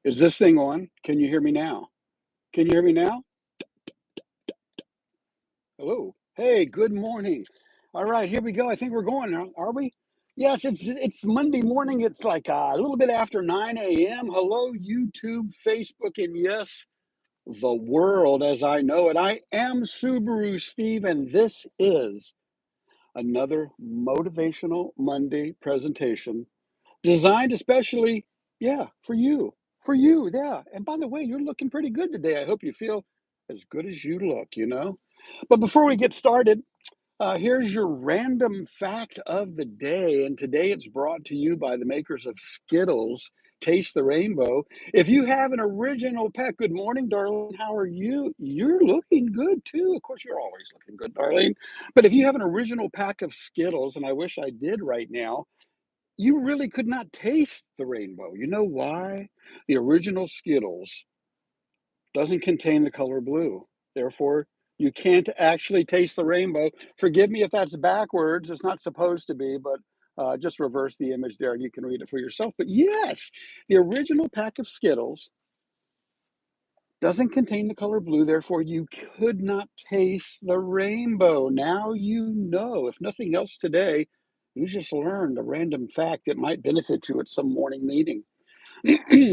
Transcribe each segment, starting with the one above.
Is this thing on? Can you hear me now? Can you hear me now? Hello. Hey, good morning. All right, here we go. I think we're going now. Are we? Yes, it's Monday morning. It's like a little bit after 9 a.m. Hello, YouTube, Facebook, and yes, the world as I know it. I am Subaru Steve, and this is another motivational Monday presentation designed especially, yeah, for you. For you, yeah. And by the way, you're looking pretty good today. I hope you feel as good as you look. But before we get started, here's your random fact of the day. And today it's brought to you by the makers of Skittles. Taste the rainbow. If you have an original pack, good morning, darling. How are you? You're looking good too. Of course, you're always looking good, darling. But if you have an original pack of Skittles, and I wish I did right now, you really could not taste the rainbow. You know why? The original Skittles doesn't contain the color blue. Therefore, you can't actually taste the rainbow. Forgive me if that's backwards. It's not supposed to be, but just reverse the image there and you can read it for yourself. But yes, the original pack of Skittles doesn't contain the color blue. Therefore, you could not taste the rainbow. Now you know. If nothing else today, you just learned a random fact that might benefit you at some morning meeting.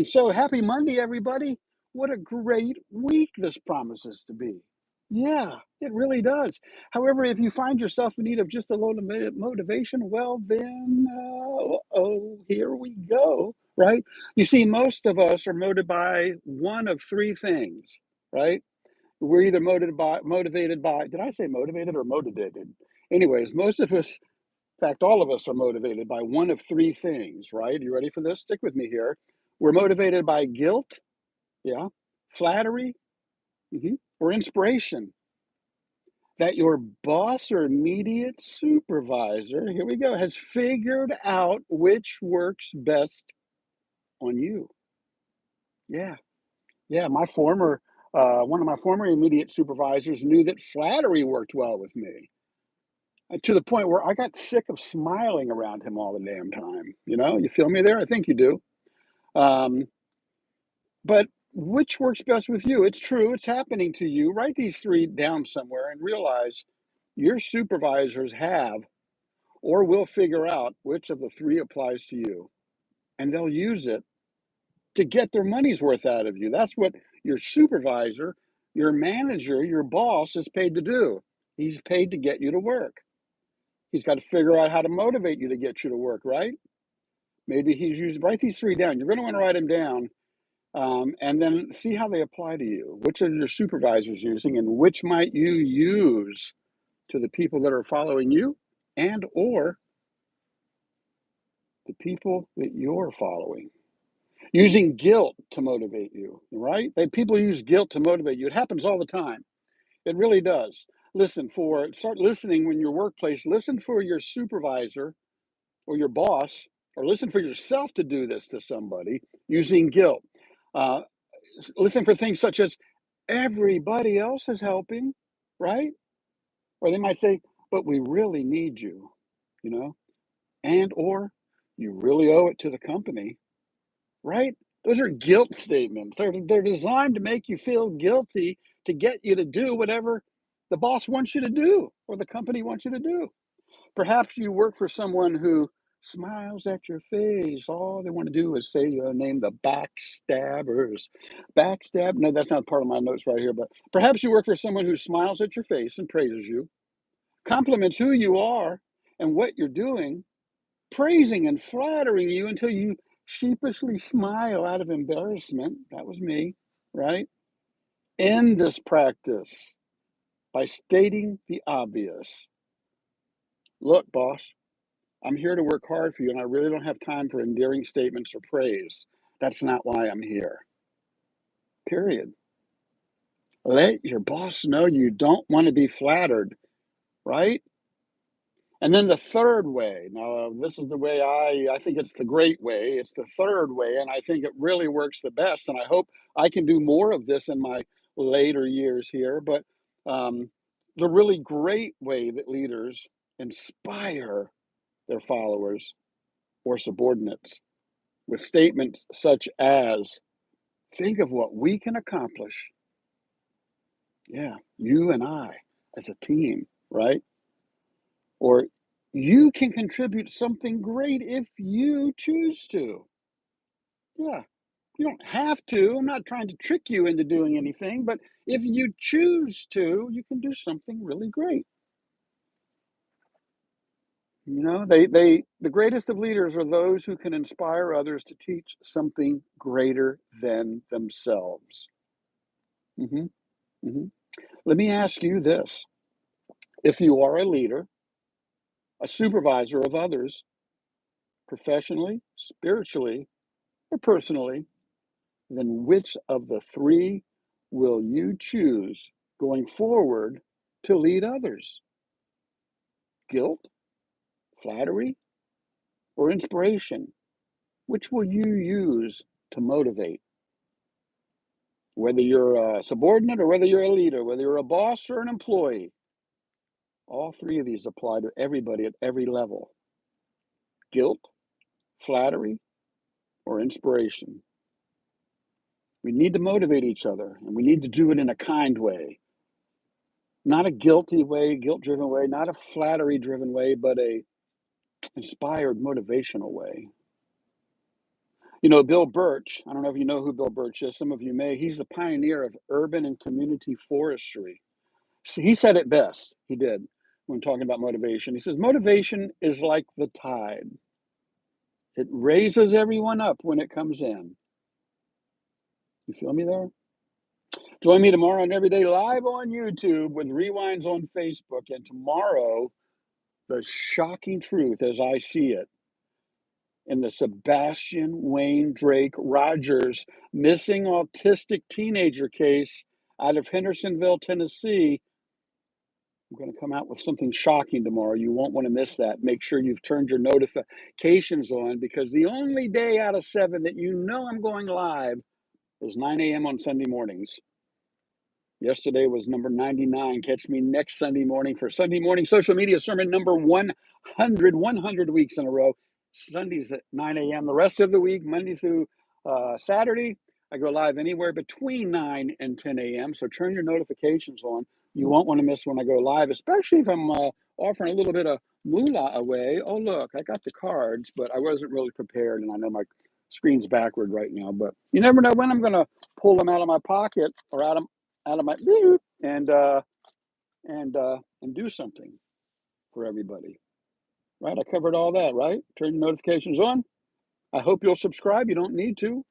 So happy Monday, everybody. What a great week this promises to be. Yeah, it really does. However, if you find yourself in need of just a little bit of motivation, well, then, here we go, right? You see, most of us are motivated by one of three things, right? We're either motivated by, did I say motivated or motivated? Anyways, most of us, in fact, all of us are motivated by one of three things, right? You ready for this? Stick with me here. We're motivated by guilt, yeah, flattery, or inspiration. That your boss or immediate supervisor, here we go, has figured out which works best on you. Yeah, yeah. One of my former immediate supervisors knew that flattery worked well with me, to the point where I got sick of smiling around him all the damn time. You feel me there? I think you do. Um, but which works best with you? It's true, it's happening to you. Write these three down somewhere and realize your supervisors have or will figure out which of the three applies to you. And they'll use it to get their money's worth out of you. That's what your supervisor, your manager, your boss is paid to do. He's paid to get you to work. He's got to figure out how to motivate you to get you to work, right? Maybe write these three down. You're going to want to write them down, and then see how they apply to you. Which are your supervisors using, and which might you use to the people that are following you, and or the people that you're following. Using guilt to motivate you, right? People use guilt to motivate you. It happens all the time. It really does. Start listening when your workplace. Listen for your supervisor or your boss, or listen for yourself to do this to somebody using guilt. Uh, Listen for things such as everybody else is helping, right? Or they might say, but we really need you know, and or you really owe it to the company, right? Those are guilt statements. They're designed to make you feel guilty to get you to do whatever the boss wants you to do or the company wants you to do. Perhaps you work for someone who smiles at your face. All they want to do is say your name, the backstabbers. Backstab? No, that's not part of my notes right here, but perhaps you work for someone who smiles at your face and praises you, compliments who you are and what you're doing, praising and flattering you until you sheepishly smile out of embarrassment. That was me, right? End this practice by stating the obvious. Look, boss, I'm here to work hard for you, and I really don't have time for endearing statements or praise. That's not why I'm here. Period. Let your boss know you don't want to be flattered, right? And then the third way. Now, this is the way I think it's the great way. It's the third way, and I think it really works the best. And I hope I can do more of this in my later years here. But um, the really great way that leaders inspire their followers or subordinates with statements such as, Think of what we can accomplish. Yeah, you and I as a team, right? Or you can contribute something great if you choose to. Yeah, you don't have to. I'm not trying to trick you into doing anything, but if you choose to, you can do something really great. The greatest of leaders are those who can inspire others to teach something greater than themselves. hmm hmm Let me ask you this. If you are a leader, a supervisor of others, professionally, spiritually, or personally, then which of the three will you choose going forward to lead others? Guilt, flattery, or inspiration? Which will you use to motivate? Whether you're a subordinate or whether you're a leader, whether you're a boss or an employee, all three of these apply to everybody at every level. Guilt, flattery, or inspiration. We need to motivate each other, and we need to do it in a kind way. Not a guilty way, guilt-driven way, not a flattery-driven way, but a inspired, motivational way. Bill Birch, I don't know if you know who Bill Birch is, some of you may, he's the pioneer of urban and community forestry. So he said it best, he did, when talking about motivation. He says, motivation is like the tide. It raises everyone up when it comes in. You feel me there? Join me tomorrow on Everyday Live on YouTube with rewinds on Facebook. And tomorrow, the shocking truth as I see it in the Sebastian Wayne Drake Rogers missing autistic teenager case out of Hendersonville, Tennessee. I'm going to come out with something shocking tomorrow. You won't want to miss that. Make sure you've turned your notifications on, because the only day out of 7 that I'm going live is 9 a.m. on Sunday mornings. Yesterday was number 99. Catch me next Sunday morning for Sunday morning social media sermon number 100 weeks in a row. Sundays at 9 a.m. The rest of the week, Monday through Saturday, I go live anywhere between 9 and 10 a.m. So turn your notifications on. You won't want to miss when I go live, especially if I'm offering a little bit of moolah away. Oh, look, I got the cards, but I wasn't really prepared, and I know my screen's backward right now. But you never know when I'm going to pull them out of my pocket or out of my and do something for everybody. Right? I covered all that, right? Turn your notifications on. I hope you'll subscribe. You don't need to,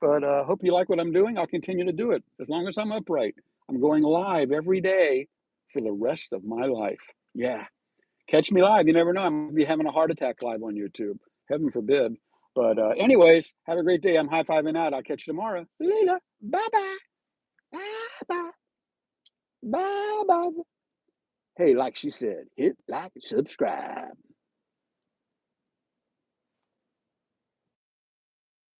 but hope you like what I'm doing. I'll continue to do it as long as I'm upright. I'm going live every day for the rest of my life. Yeah. Catch me live. You never know. I'm going to be having a heart attack live on YouTube. Heaven forbid. But anyways, have a great day. I'm high-fiving out. I'll catch you tomorrow. Later. Bye-bye. Bye-bye. Bye-bye. Hey, like she said, hit like and subscribe.